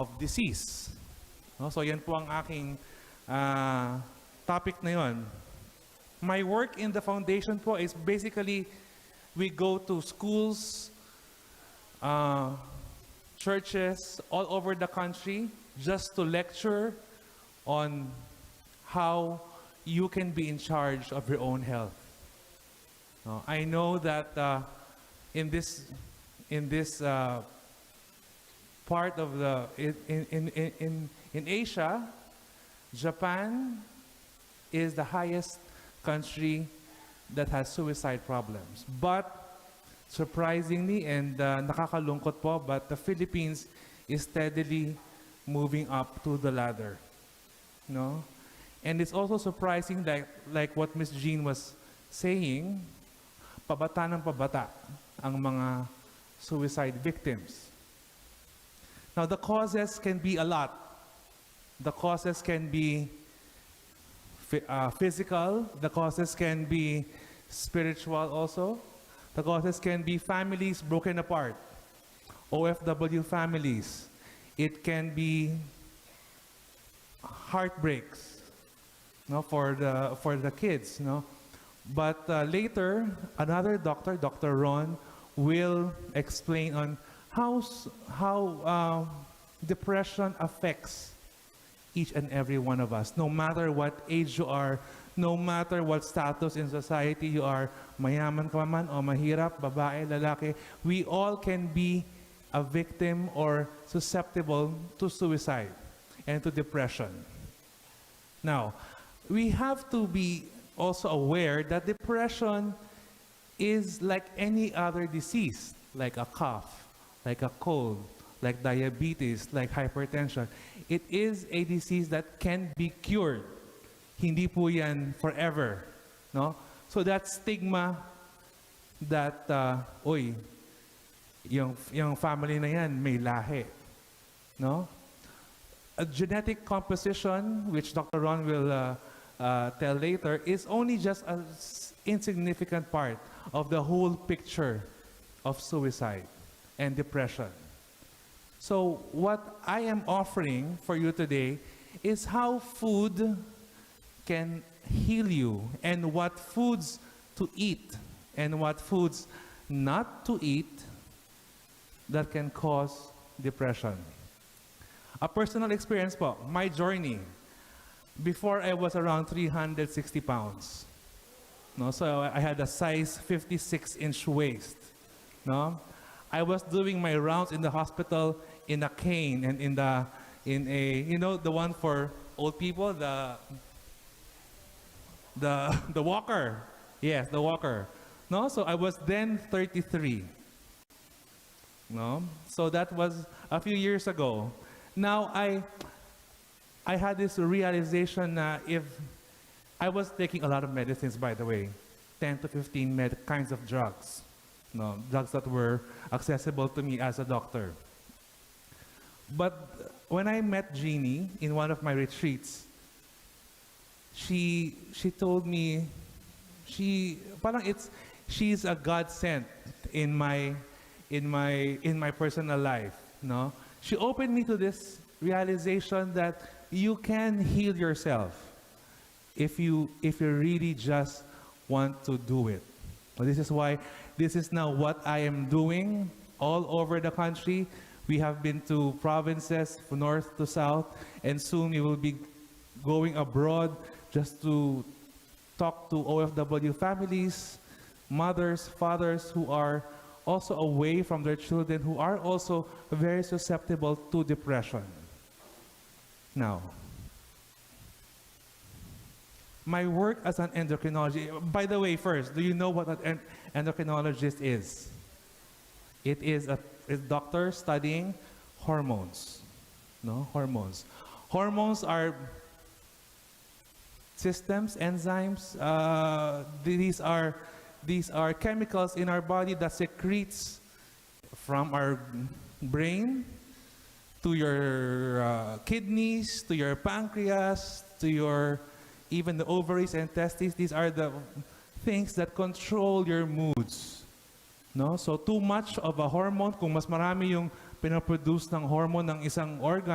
of disease. No? So yan po ang aking topic na yon. My work in the foundation po is basically we go to schools, churches all over the country just to lecture on how you can be in charge of your own health. I know that in this part of the in Asia, Japan is the highest country that has suicide problems. But surprisingly and nakakalungkot po, but the Philippines is steadily moving up to the ladder. No? And it's also surprising that, like what Miss Jean was saying, pabata ng pabata ang mga suicide victims. Now, the causes can be a lot. The causes can be physical. The causes can be spiritual also. The causes can be families broken apart, OFW families. It can be heartbreaks, no, for the kids, no. But later, another doctor, Dr. Ron, will explain on how depression affects each and every one of us, no matter what age you are, no matter what status in society you are, mayaman ka man o mahirap, babae, lalaki, we all can be a victim or susceptible to suicide and to depression. Now, we have to be also aware that depression is like any other disease, like a cough, like a cold, like diabetes, like hypertension. It is a disease that can be cured. Hindi po yan forever, no? So that stigma that, yung family na yan may lahi, no? A genetic composition, which Dr. Ron will tell later, is only just an insignificant part of the whole picture of suicide and depression. So what I am offering for you today is how food can heal you, and what foods to eat and what foods not to eat that can cause depression. A personal experience po, my journey. Before I was around 360 pounds. No? So I had a size 56-inch waist. No? I was doing my rounds in the hospital in a cane and in a, you know, the one for old people, the walker. Yes, the walker. No? So I was then 33. No? So that was a few years ago. Now I had this realization if I was taking a lot of medicines, by the way, 10 to 15 kinds of drugs, no, drugs that were accessible to me as a doctor. But when I met Jeannie in one of my retreats, she told me she's a godsend in my personal life, no. She opened me to this realization that you can heal yourself if you really just want to do it. Well, this is why this is now what I am doing all over the country. We have been to provinces from north to south, and soon we will be going abroad just to talk to OFW families, mothers, fathers who are also away from their children, who are also very susceptible to depression. Now, my work as an endocrinologist, by the way, first, do you know what an endocrinologist is? It is a doctor studying hormones. No, hormones. Hormones are systems, enzymes. These are chemicals in our body that secretes from our brain to your kidneys, to your pancreas, to your even the ovaries and testes. These are the things that control your moods. No? So too much of a hormone, kung mas marami yung pinaproduce ng hormone ng isang organ